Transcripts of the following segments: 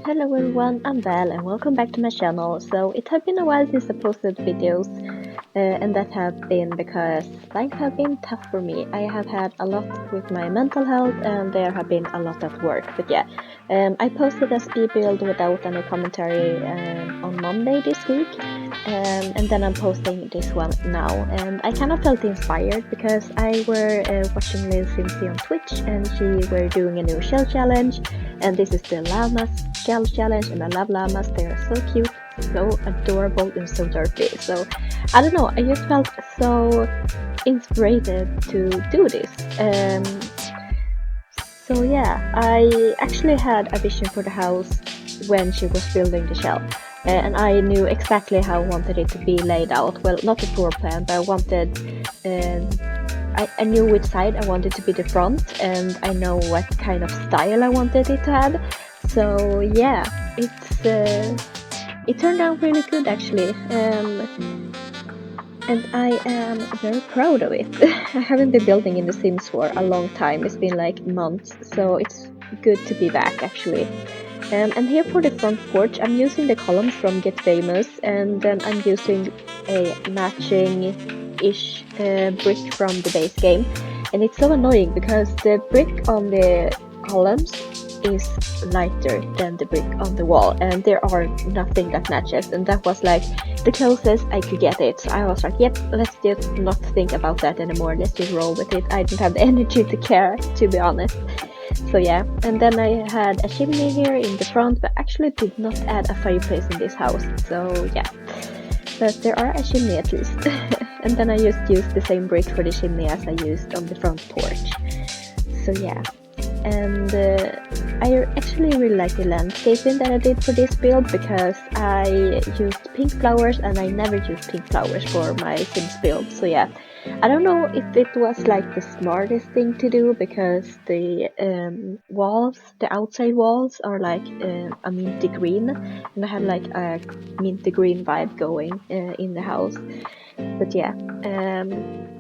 Hello everyone, I'm Belle and welcome back to my channel. So it has been a while since I posted videos and that have been because life have been tough for me. I have had a lot with my mental health and there have been a lot at work. But yeah, I posted a speed build without any commentary on Monday this week. And then I'm posting this one now, and I kind of felt inspired because I were watching Simsie on Twitch and she were doing a new shell challenge, and this is the Llama shell challenge, and I love llamas. They are so cute, so adorable and so dirty. So I don't know, I just felt so inspired to do this. So yeah, I actually had a vision for the house when she was building the shell. And I knew exactly how I wanted it to be laid out. Well, not the floor plan, but I wanted, I knew which side I wanted to be the front, and I know what kind of style I wanted it to have. So yeah, it turned out really good actually, and I am very proud of it. I haven't been building in The Sims for a long time. It's been like months, so it's good to be back actually. And here for the front porch, I'm using the columns from Get Famous, and then I'm using a matching-ish brick from the base game. And it's so annoying because the brick on the columns is lighter than the brick on the wall, and there are nothing that matches, and that was like the closest I could get it. So I was like, yep, let's just not think about that anymore, let's just roll with it. I didn't have the energy to care, to be honest. So yeah, and then I had a chimney here in the front, but actually did not add a fireplace in this house, so yeah. But there are a chimney at least. And then I just used the same brick for the chimney as I used on the front porch. So yeah, and I actually really like the landscaping that I did for this build because I used pink flowers, and I never used pink flowers for my Sims build. So yeah, I don't know if it was like the smartest thing to do because the walls, the outside walls are like a minty green, and I had like a minty green vibe going in the house. But yeah,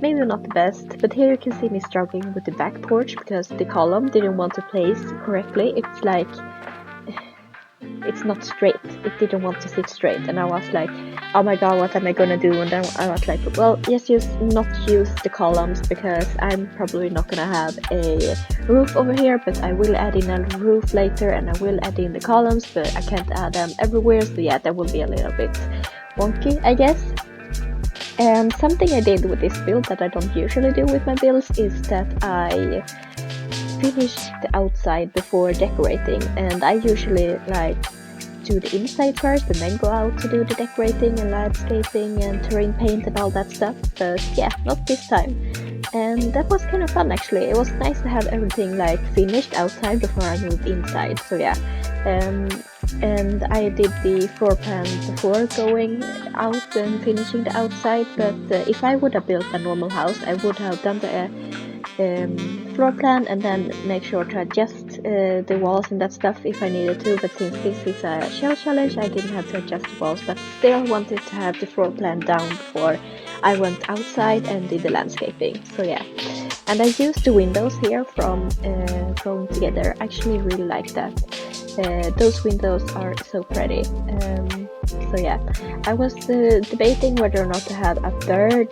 maybe not the best. But here you can see me struggling with the back porch because the column didn't want to place correctly. It's like, it's not straight. It didn't want to sit straight, and I was like, oh my god, what am I gonna do? And then I was like, well, just not use the columns because I'm probably not gonna have a roof over here, but I will add in a roof later, and I will add in the columns, but I can't add them everywhere. So yeah, that will be a little bit wonky, I guess. And something I did with this build that I don't usually do with my builds is that I finished the outside before decorating, and I usually like do the inside first and then go out to do the decorating and landscaping and terrain paint and all that stuff. But yeah, not this time, and that was kind of fun actually. It was nice to have everything like finished outside before I moved inside. So yeah, and I did the floor plan before going out and finishing the outside. But if I would have built a normal house, I would have done the floor plan and then make sure to adjust the walls and that stuff if I needed to. But since this is a shell challenge, I didn't have to adjust the walls, but still wanted to have the floor plan down before I went outside and did the landscaping. So yeah, and I used the windows here from Going Together. I actually really like that. Those windows are so pretty. So yeah, I was debating whether or not to have a third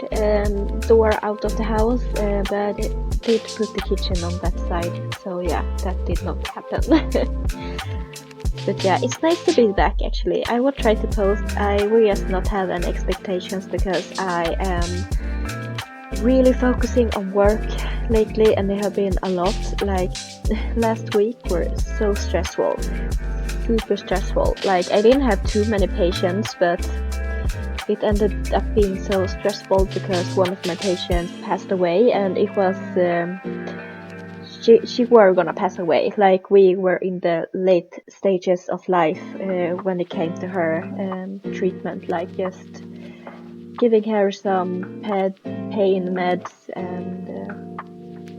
door out of the house, but it did put the kitchen on that side, so yeah, that did not happen. But yeah, it's nice to be back actually. I will try to post. I will just not have any expectations because I am really focusing on work lately, and there have been a lot. Like last week were so stressful, super stressful. Like I didn't have too many patients, but it ended up being so stressful because one of my patients passed away, and it was she were gonna pass away. Like we were in the late stages of life when it came to her treatment, like just giving her some pain meds and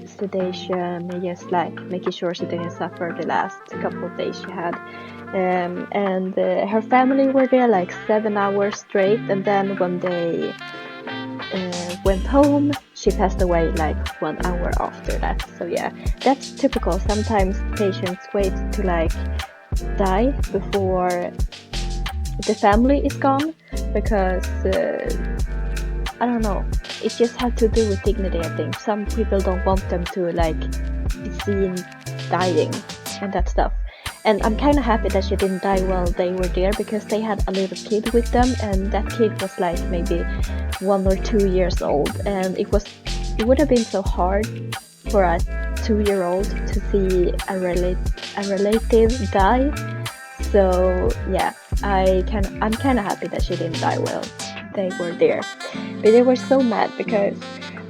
sedation, just like making sure she didn't suffer the last couple of days she had. And her family were there like 7 hours straight, and then when they went home, she passed away like 1 hour after that. So yeah, that's typical. Sometimes patients wait to like die before the family is gone, because I don't know, it just had to do with dignity. I think some people don't want them to like be seen dying and that stuff. And I'm kind of happy that she didn't die while they were there, because they had a little kid with them, and that kid was like maybe 1 or 2 years old, and it would have been so hard for a 2-year-old to see a relative die. So yeah, I'm kind of happy that she didn't die while they were there. But they were so mad because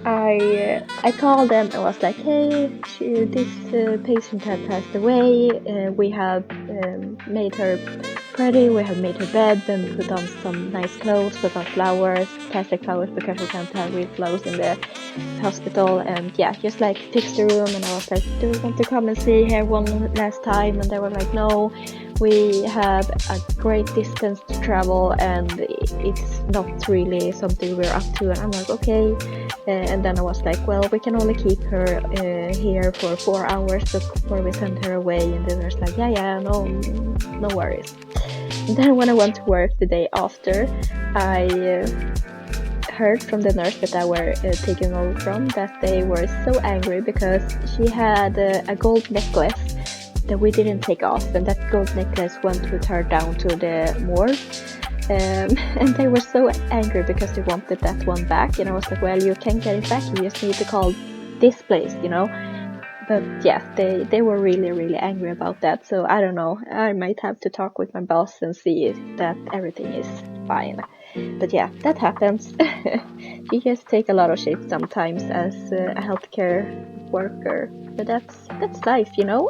I called them and was like, hey, this patient had passed away. We have made her pretty. We have made her bed and put on some nice clothes, put on flowers, plastic flowers, because we can't have real flowers in the hospital. And yeah, just like fix the room. And I was like, do you want to come and see her one last time? And they were like, no, we have a great distance to travel and it's not really something we're up to. And I'm like, okay. And then I was like, well, we can only keep her here for 4 hours before we send her away. And then there's like, yeah, no worries. And then when I went to work the day after, I heard from the nurse that I were taking over from that they were so angry because she had a gold necklace that we didn't take off, and that gold necklace went with her down to the morgue. And they were so angry because they wanted that one back, and I was like, well, you can't get it back, you just need to call this place, you know. But yeah, they were really angry about that. So I don't know, I might have to talk with my boss and see if that everything is fine. But yeah, that happens. You just take a lot of shit sometimes as a healthcare worker, but that's life, you know.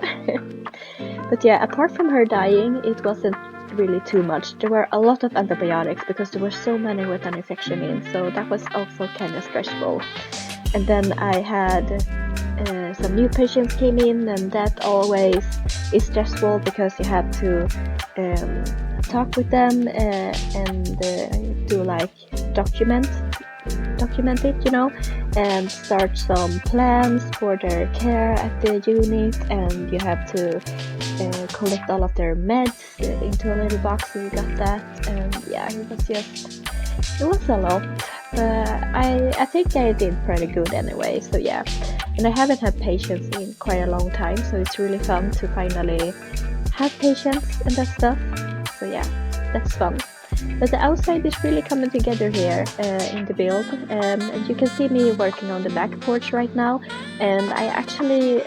But yeah, apart from her dying, it wasn't really too much. There were a lot of antibiotics because there were so many with an infection in, so that was also kind of stressful. And then I had some new patients came in, and that always is stressful because you have to talk with them and do like document it, you know, and start some plans for their care at the unit, and you have to collect all of their meds into a little box, so you got that. And yeah, it was a lot, but I think I did pretty good anyway. So yeah, and I haven't had patients in quite a long time, so it's really fun to finally have patients and that stuff. So yeah, that's fun. But the outside is really coming together here in the build, and you can see me working on the back porch right now. And I actually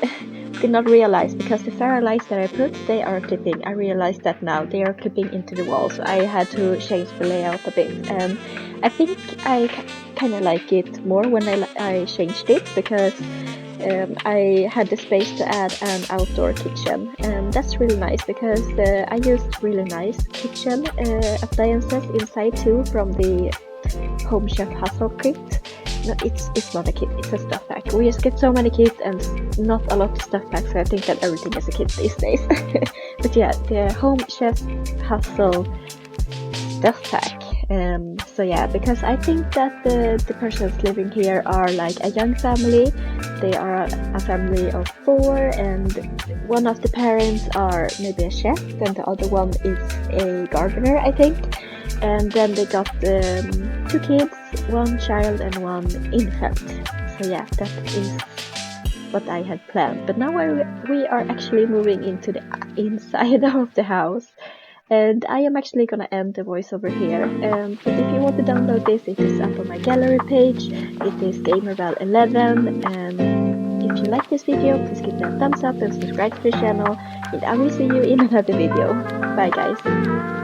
did not realize, because the Farah lights that I put, they are clipping. I realized that now they are clipping into the wall, so I had to change the layout a bit. And I think I kind of like it more when I changed it, because I had the space to add an outdoor kitchen, and that's really nice because I used really nice kitchen appliances inside too from the Home Chef Hustle kit. No, it's not a kit, it's a stuff pack. We just get so many kits and not a lot of stuff packs, so I think that everything is a kit these days. But yeah, the Home Chef Hustle stuff pack. So yeah, because I think that the persons living here are like a young family. They are a family of 4, and one of the parents are maybe a chef, and the other one is a gardener, I think. And then they got 2 kids, 1 child and 1 infant. So yeah, that is what I had planned. But now we are actually moving into the inside of the house. And I am actually gonna end the voiceover here. But if you want to download this, it is up on my gallery page. It is GamerVal11. And if you like this video, please give it a thumbs up and subscribe to the channel. And I will see you in another video. Bye guys.